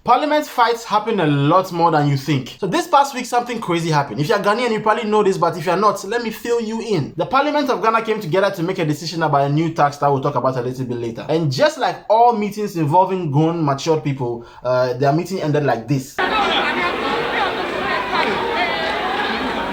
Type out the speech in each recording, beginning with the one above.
Parliament fights happen a lot more than you think. So this past week, something crazy happened. If you're Ghanaian, you probably know this, but if you're not, let me fill you in. The Parliament of Ghana came together to make a decision about a new tax that we'll talk about a little bit later. And just like all meetings involving grown, matured people, their meeting ended like this.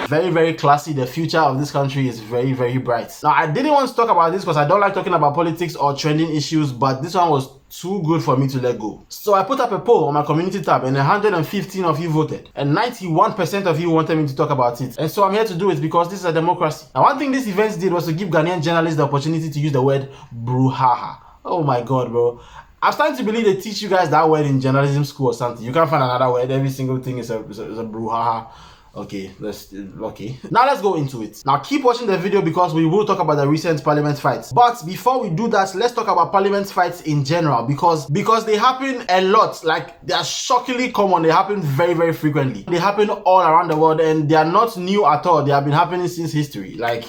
Very, very classy. The future of this country is very, very bright. Now, I didn't want to talk about this because I don't like talking about politics or trending issues, but this one was too good for me to let go. So I put up a poll on my community tab and 115 of you voted and 91% of you wanted me to talk about it. And so I'm here to do it because this is a democracy. Now, one thing this event did was to give Ghanaian journalists the opportunity to use the word brouhaha. Oh my God, bro. I'm starting to believe they teach you guys that word in journalism school or something. You can't find another word. Every single thing is a brouhaha. Okay, now let's go into it. Now keep watching the video because we will talk about the recent parliament fights. But before we do that, let's talk about parliament fights in general because they happen a lot. Like, they are shockingly common. They happen very, very frequently. They happen all around the world and they are not new at all. They have been happening since history. Like,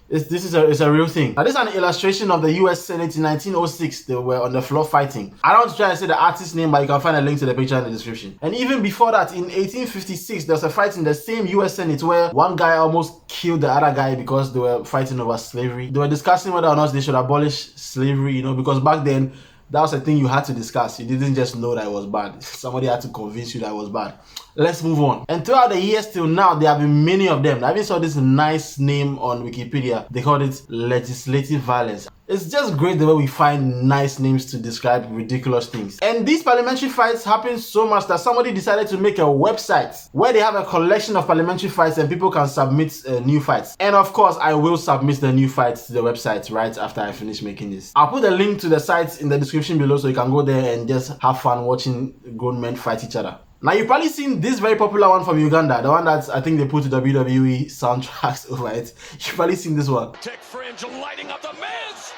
this is a real thing. Now, this is an illustration of the US Senate in 1906. They were on the floor fighting. I don't want to try to say the artist's name, but you can find a link to the picture in the description. And even before that, in 1856, there was a fight in the same US Senate where one guy almost killed the other guy because they were fighting over slavery. They were discussing whether or not they should abolish slavery, you know, because back then, that was a thing you had to discuss. You didn't just know that it was bad. Somebody had to convince you that it was bad. Let's move on. And throughout the years till now, there have been many of them. I even saw this nice name on Wikipedia. They called it legislative violence. It's just great the way we find nice names to describe ridiculous things. And these parliamentary fights happen so much that somebody decided to make a website where they have a collection of parliamentary fights and people can submit new fights. And of course, I will submit the new fights to the website right after I finish making this. I'll put a link to the sites in the description below so you can go there and just have fun watching grown men fight each other. Now, you've probably seen this very popular one from Uganda, the one that I think they put to WWE soundtracks over it. You've probably seen this one. Tech Fringe lighting up the Miz!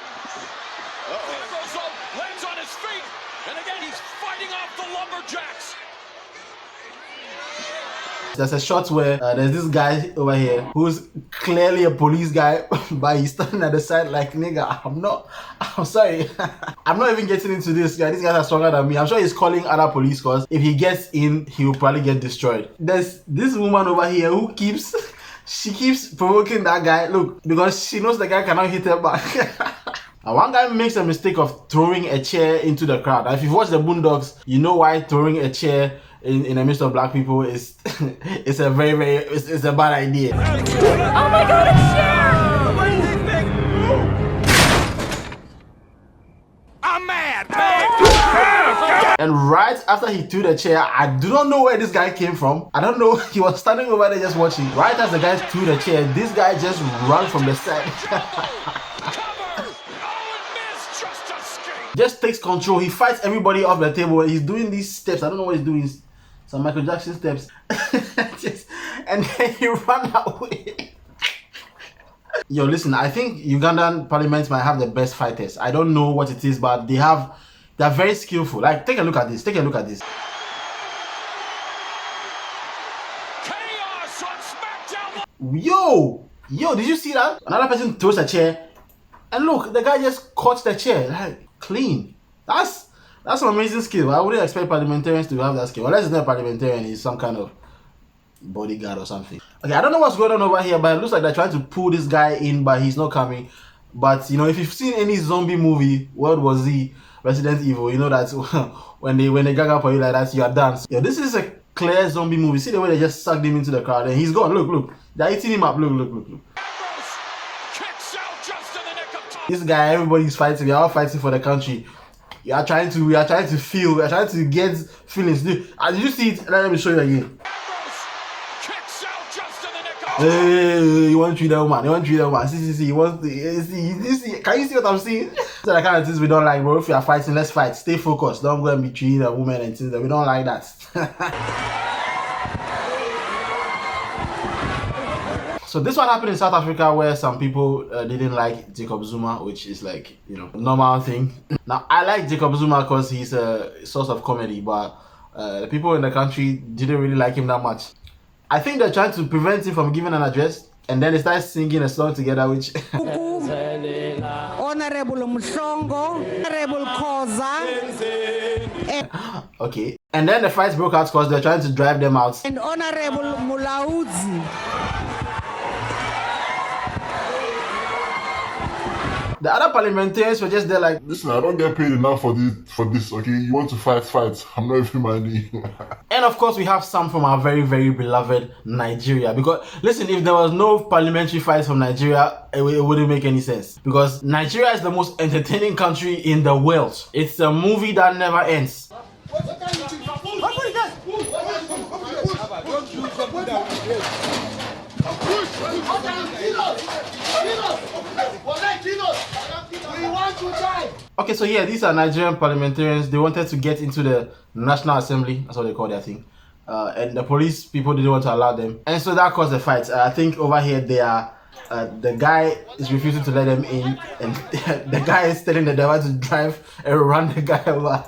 Lands on his feet, and again he's fighting off the Lumberjacks. There's a shot where there's this guy over here who's clearly a police guy, but he's standing at the side like, nigga, I'm sorry. I'm not even getting into this guy. These guys are stronger than me. I'm sure he's calling other police cars. If he gets in, he will probably get destroyed. There's this woman over here who keeps provoking that guy. Look, because she knows the guy cannot hit her back. And one guy makes a mistake of throwing a chair into the crowd. And if you've watched the Boondocks, you know why throwing a chair in the midst of black people is it's a bad idea. Oh my God, a chair! What do you think? I'm mad, man! And right after he threw the chair, I do not know where this guy came from. I don't know. He was standing over there just watching. Right as the guy threw the chair, this guy just ran from the side. Just takes control. He fights everybody off the table. He's doing these steps. I don't know what he's doing. Some Michael Jackson steps. And then he ran away. Yo, listen, I think Ugandan parliament might have the best fighters. I don't know what it is, but they're very skillful. Like, take a look at this. Take a look at this. Chaos on SmackDown. Yo, did you see that? Another person throws a chair. And look, the guy just caught the chair. Like, clean. That's an amazing skill. I wouldn't expect parliamentarians to have that skill. Unless it's not a parliamentarian, he's some kind of bodyguard or something. Okay, I don't know what's going on over here, but it looks like they're trying to pull this guy in, but he's not coming. But, you know, if you've seen any zombie movie, World War Z, Resident Evil, you know that when they gag up on you like that, you are done. Yeah, this is a clear zombie movie. See the way they just sucked him into the crowd and he's gone. Look. They're eating him up. Look. Kicks out just in the nick of time. This guy, everybody's fighting. We're all fighting for the country. We are trying to feel. We are trying to get feelings. Did you see it? Let me show you again. Kicks out just in the nick of time. Hey, you want to treat that woman. See. You want to see. Can you see what I'm seeing? So the kind of things we don't like, bro. If you are fighting, let's fight. Stay focused. Don't go and be treating a woman and things that we don't like that. So this one happened in South Africa where some people didn't like Jacob Zuma, which is like, you know, normal thing. Now, I like Jacob Zuma because he's a source of comedy, but the people in the country didn't really like him that much. I think they're trying to prevent him from giving an address, and then they start singing a song together, which... Honorable Mshongo, Honorable Koza. Okay. And then the fights broke out because they're trying to drive them out. And Honorable Mulauzi. The other parliamentarians were just there like, listen, I don't get paid enough for this, okay? You want to fight. I'm not even minding you. And of course, we have some from our very, very beloved Nigeria. Because, listen, if there was no parliamentary fights from Nigeria, it wouldn't make any sense. Because Nigeria is the most entertaining country in the world. It's a movie that never ends. Okay, so yeah, these are Nigerian parliamentarians. They wanted to get into the National Assembly. That's what they call their thing. And the police people didn't want to allow them. And so that caused a fight. I think over here they are... the guy is refusing to let them in. And the guy is telling the driver to drive and run the guy over.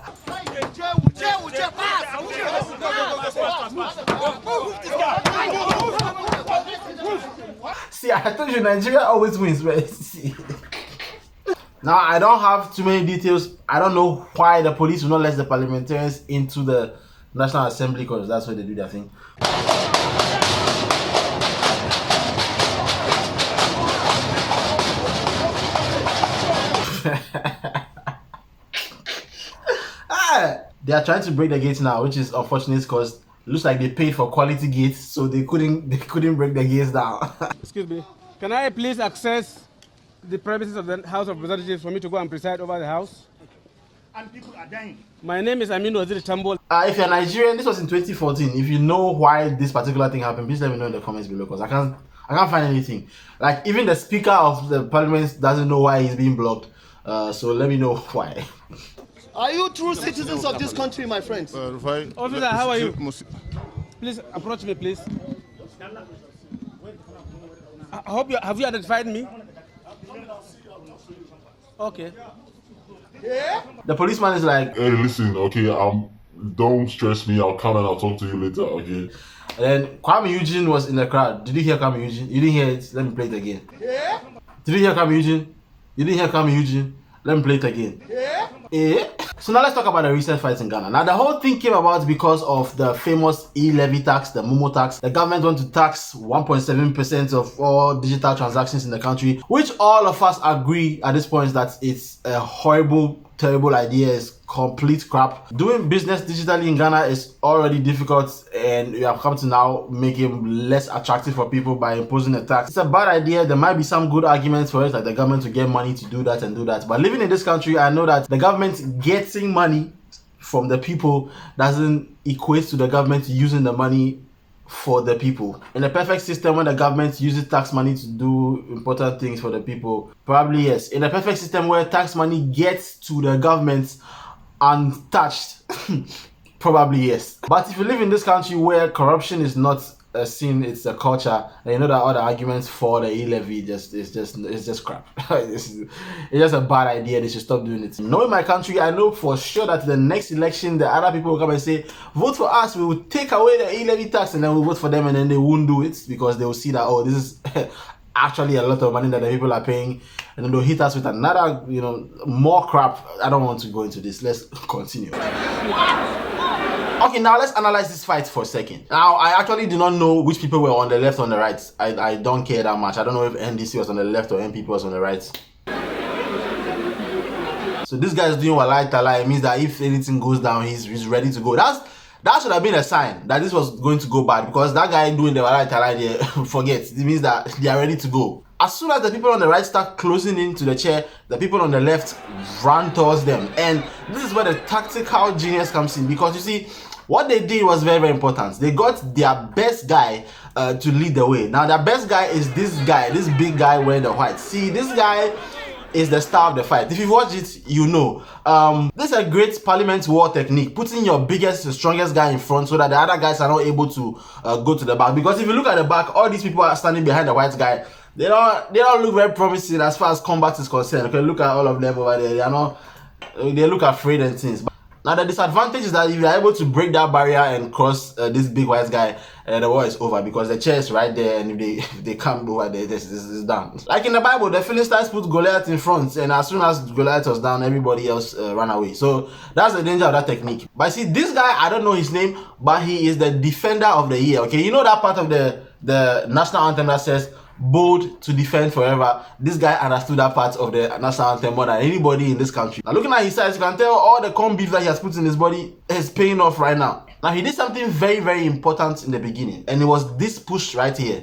See, I told you Nigeria always wins, right? See. Now, I don't have too many details. I don't know why the police will not let the parliamentarians into the National Assembly, because that's where they do their thing. They are trying to break the gates now, which is unfortunate because it looks like they paid for quality gates, so they couldn't break the gates down. Excuse me. Can I please access the premises of the House of Representatives for me to go and preside over the House? And people are dying. My name is Aminu Waziri Tambol. If you're Nigerian, this was in 2014. If you know why this particular thing happened, please let me know in the comments below, because I can't find anything. Like, even the Speaker of the Parliament doesn't know why he's being blocked. So let me know why. Are you true citizens of this country, my friends? Officer, how are you? Please approach me, please. I hope have you identified me? Okay. The policeman is like, Hey, listen, okay, don't stress me. I'll come and I'll talk to you later, okay? And then Kwame Eugene was in the crowd. Did you hear Kwame Eugene? You didn't hear it? Let me play it again. Yeah? Did you hear Kwame Eugene? You didn't hear Kwame Eugene? Let me play it again. Yeah? Eh? So now let's talk about the recent fights in Ghana. Now the whole thing came about because of the famous E-levy tax, the momo tax. The government want to tax 1.7% of all digital transactions in the country, which all of us agree at this point that it's a horrible, terrible idea. It's complete crap. Doing business digitally in Ghana is already difficult, and you have come to now make it less attractive for people by imposing a tax. It's a bad idea. There might be some good arguments for it, like the government to get money to do that and do that. But living in this country, I know that the government getting money from the people doesn't equate to the government using the money for the people. In a perfect system, when the government uses tax money to do important things for the people, probably yes. In a perfect system where tax money gets to the government untouched, probably yes. But if you live in this country where corruption is not a sin, it's a culture, and you know that all the arguments for the E-levy it's just crap. It's just a bad idea. They should stop doing it. Knowing my country, I know for sure that the next election, the other people will come and say, vote for us, we will take away the E-levy tax, and then we'll vote for them, and then they won't do it because they will see that, oh, this is actually a lot of money that the people are paying, and then they'll hit us with another, more crap. I don't want to go into this. Let's continue. Okay, now let's analyze this fight for a second. Now, I actually do not know which people were on the left or on the right. I don't care that much. I don't know if NDC was on the left or NPP was on the right. So this guy is doing walai talai. It means that if anything goes down, he's ready to go. That should have been a sign that this was going to go bad, because that guy doing the walai talai there, forget. It means that they are ready to go. As soon as the people on the right start closing into the chair, the people on the left run towards them. And this is where the tactical genius comes in, because you see, what they did was very, very important. They got their best guy to lead the way. Now, their best guy is this guy, this big guy wearing the white. See, this guy is the star of the fight. If you've watched it, you know. This is a great parliament war technique, putting your biggest, strongest guy in front so that the other guys are not able to go to the back. Because if you look at the back, all these people are standing behind the white guy. They don't look very promising as far as combat is concerned. Okay, look at all of them over there. They look afraid and things. Now the disadvantage is that if you are able to break that barrier and cross this big white guy, the war is over because the chair is right there, and if they come over there, this is done. Like in the Bible, the Philistines put Goliath in front, and as soon as Goliath was down, everybody else ran away. So that's the danger of that technique. But see, this guy, I don't know his name, but he is the defender of the year. Okay, you know that part of the national anthem that says bold to defend forever. This guy understood that part of the national anthem more than anybody in this country. Now looking at his size, you can tell all the corned beef that he has put in his body is paying off right now. Now he did something very, very important in the beginning, and it was this push right here.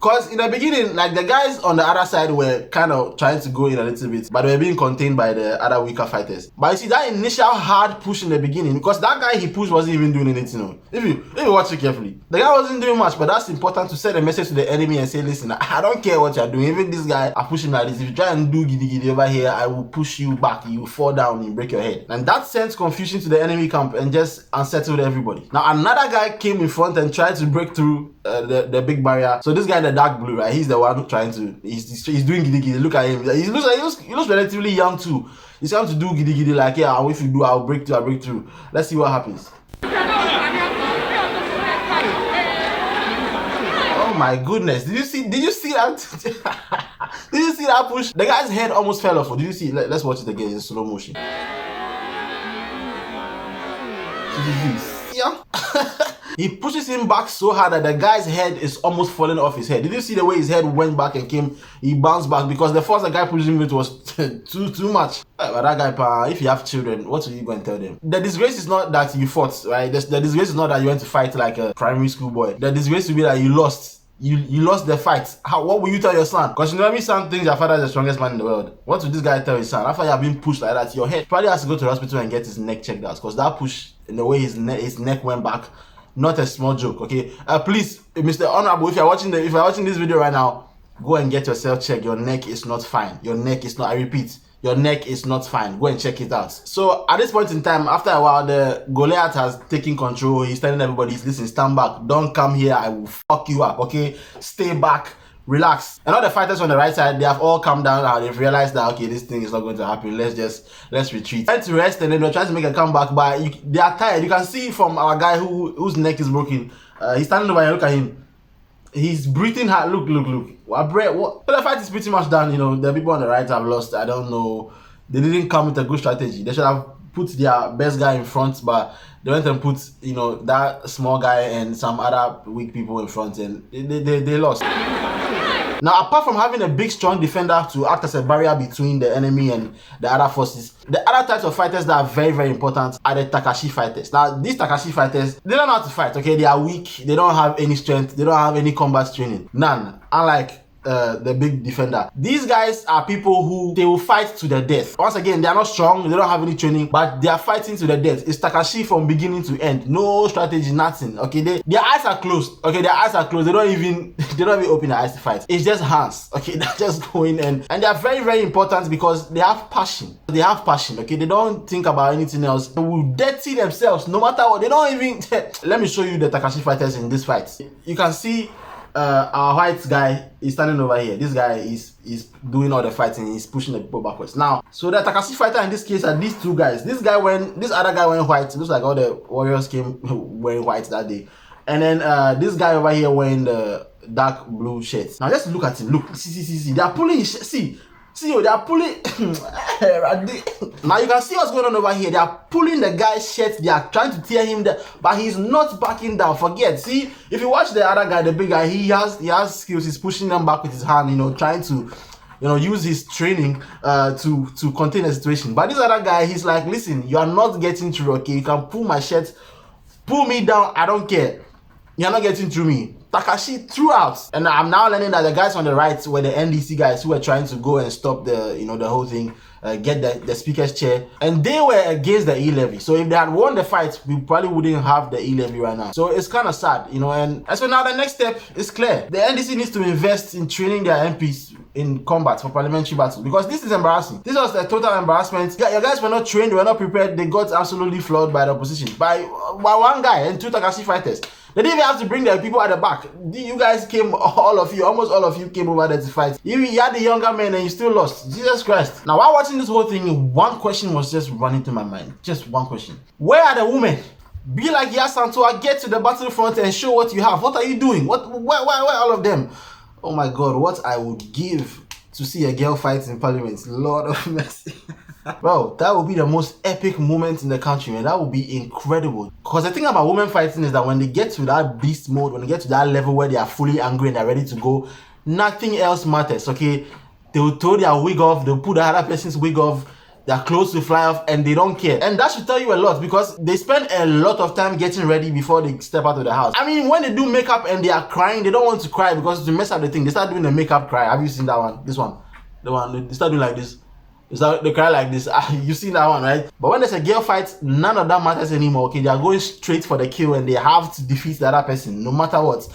Because in the beginning, like the guys on the other side were kind of trying to go in a little bit, but they were being contained by the other weaker fighters. But you see that initial hard push in the beginning, because that guy he pushed wasn't even doing anything. If you watch it carefully, the guy wasn't doing much, but that's important to send a message to the enemy and say, listen, I don't care what you're doing. Even this guy are pushing like this. If you try and do giddy giddy over here, I will push you back. You fall down and break your head. And that sent confusion to the enemy camp and just unsettled everybody. Now another guy came in front and tried to break through the big barrier. So this guy in the dark blue, right? He's the one trying to. He's doing giddy giddy. Look at him. He looks relatively young too. He's trying to do giddy giddy like, yeah, if you do, I'll break through. I'll break through. Let's see what happens. Oh my goodness! Did you see that? Did you see that push? The guy's head almost fell off. Did you see? Let's watch it again in slow motion. Yeah. He pushes him back so hard that the guy's head is almost falling off his head. Did you see the way his head went back and came? He bounced back because the force the guy pushed him with was too much. But that guy, if you have children, what are you going to tell them? The disgrace is not that you fought, right? The disgrace is not that you went to fight like a primary school boy. The disgrace will be that you lost. You lost the fight. What will you tell your son? Because you know every son thinks your father is the strongest man in the world. What will this guy tell his son? After you have been pushed like that, your head probably has to go to the hospital and get his neck checked out. Because that push, in the way his neck went back, not a small joke. Okay, please, Mr. Honorable, if you're watching this video right now, go and get yourself checked. Your neck is not fine. Your neck is not. I repeat, your neck is not fine. Go and check it out. So at this point in time, after a while, the Goliath has taken control. He's telling everybody, listen, stand back. Don't come here. I will fuck you up. Okay, stay back. Relax. And all the fighters on the right side, they have all come down and they've realized that, okay, this thing is not going to happen. Let's retreat. Trying to rest, and then they're trying to make a comeback, but they are tired. You can see from our guy whose neck is broken. He's standing over here. Look at him. He's breathing hard. Look. What? But the fight is pretty much done. You know, the people on the right have lost. I don't know. They didn't come with a good strategy. They should have put their best guy in front, but they went and put, you know, that small guy and some other weak people in front, and they lost. Now, apart from having a big, strong defender to act as a barrier between the enemy and the other forces, the other types of fighters that are very, very important are the Takashi Fighters. Now, these Takashi Fighters, they don't know how to fight, okay? They are weak. They don't have any strength. They don't have any combat training. None. Unlike the big defender. These guys are people who they will fight to the death. Once again, they are not strong, they don't have any training, but they are fighting to the death. It's Takashi from beginning to end. No strategy, nothing. Okay, their eyes are closed. Okay, their eyes are closed. They don't even open their eyes to fight. It's just hands. Okay, they're just going, and they are very, very important because they have passion. They have passion. Okay, they don't think about anything else. They will dirty themselves no matter what. They don't even let me show you the Takashi Fighters in this fight. You can see our white guy is standing over here. This guy is doing all the fighting. He's pushing the people backwards. Now, so the Takashi fighter in this case are these two guys. This other guy went white. It looks like all the warriors came wearing white that day. And then this guy over here wearing the dark blue shirt. Now just look at him. Look, see. They are pulling his shirt. See, they are pulling. Now you can see what's going on over here. They are pulling the guy's shirt. They are trying to tear him down, but he's not backing down. Forget. See, if you watch the other guy, the big guy, he has skills. He's pushing them back with his hand. You know, trying to, you know, use his training to contain the situation. But this other guy, he's like, listen, you are not getting through. Okay, you can pull my shirt, pull me down. I don't care. You're not getting through me. Takashi threw out, and I'm now learning that the guys on the right were the NDC guys who were trying to go and stop the whole thing, get the speaker's chair, and they were against the E-levy. So if they had won the fight, we probably wouldn't have the E-levy right now. So it's kind of sad, you know. And so now the next step is clear. The NDC needs to invest in training their MPs in combat for parliamentary battle, because this is embarrassing. This was a total embarrassment. Your guys were not trained, they were not prepared. They got absolutely floored by the opposition, by one guy and two Takashi fighters. They didn't even have to bring the people at the back. You guys came, almost all of you came over there to fight. You had the younger men and you still lost. Jesus Christ. Now, while watching this whole thing, one question was just running through my mind. Just one question. Where are the women? Be like Yasantua, get to the battlefront and show what you have. What are you doing? Where all of them? Oh my God, what I would give to see a girl fight in parliament. Lord of mercy. Bro, that would be the most epic moment in the country, man. That would be incredible. Because the thing about women fighting is that when they get to that beast mode, when they get to that level where they are fully angry and they're ready to go, nothing else matters, okay? They will throw their wig off, they'll put the other person's wig off, their clothes will fly off, and they don't care. And that should tell you a lot, because they spend a lot of time getting ready before they step out of the house. I mean, when they do makeup and they are crying, they don't want to cry because to mess up the thing, they start doing the makeup cry. Have you seen that one? This one. The one, they start doing like this. They cry like this. You've seen that one, right? But when there's a girl fight, none of that matters anymore, okay? They are going straight for the kill and they have to defeat the other person, no matter what.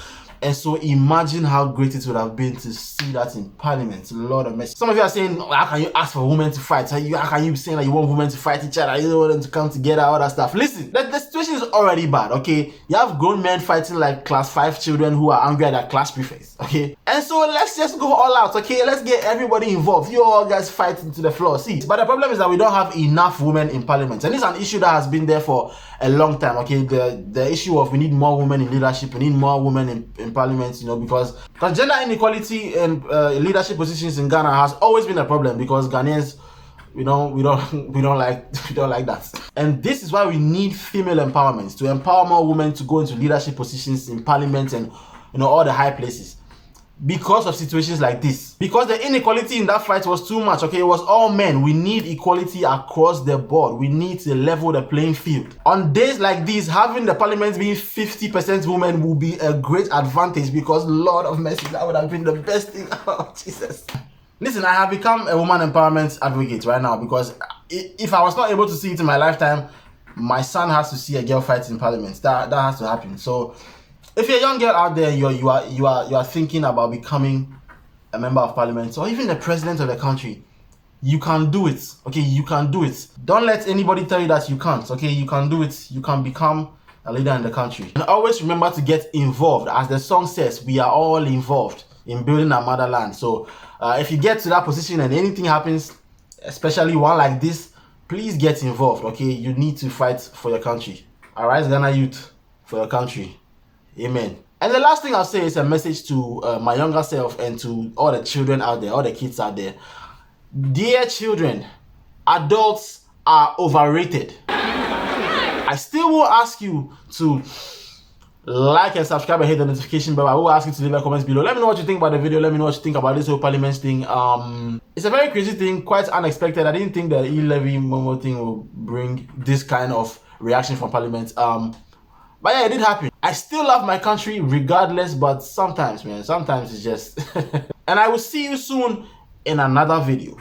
And so imagine how great it would have been to see that in parliament. Lord of mercy. Some of you are saying, how can you ask for women to fight? How can you be saying that you want women to fight each other? You don't want them to come together, all that stuff. Listen, the situation is already bad, okay? You have grown men fighting like class 5 children who are angry at their class prefects, okay? And so let's just go all out, okay? Let's get everybody involved. You all guys fight into the floor. See, but the problem is that we don't have enough women in parliament. And this is an issue that has been there for a long time, okay? The issue of we need more women in leadership, we need more women in parliament, you know, because gender inequality in leadership positions in Ghana has always been a problem, because Ghanaians, we don't like that. And this is why we need female empowerment, to empower more women to go into leadership positions in parliament and, you know, all the high places. Because of situations like this, because the inequality in that fight was too much, okay? It was all men. We need equality across the board. We need to level the playing field. On days like these, having the parliament being 50% women will be a great advantage, because Lord of mercy, that would have been the best thing. Oh, Jesus. Listen, I have become a woman empowerment advocate right now, because if I was not able to see it in my lifetime, my son has to see a girl fight in parliament. That has to happen. So if you're a young girl out there, you are thinking about becoming a member of parliament or even the president of the country, you can do it, okay? You can do it. Don't let anybody tell you that you can't, okay? You can do it. You can become a leader in the country. And always remember to get involved. As the song says, we are all involved in building our motherland. So if you get to that position and anything happens, especially one like this, please get involved, okay? You need to fight for your country. All right, Ghana youth, for your country. Amen. And the last thing I'll say is a message to my younger self and to all the children out there, all the kids out there. Dear children, adults are overrated. I still will ask you to like and subscribe and hit the notification bell. I will ask you to leave a comment below. Let me know what you think about the video. Let me know what you think about this whole parliament thing. It's a very crazy thing, quite unexpected. I didn't think the E-levy momo thing will bring this kind of reaction from parliament. But yeah, it did happen. I still love my country regardless, but sometimes, man, sometimes it's just... And I will see you soon in another video.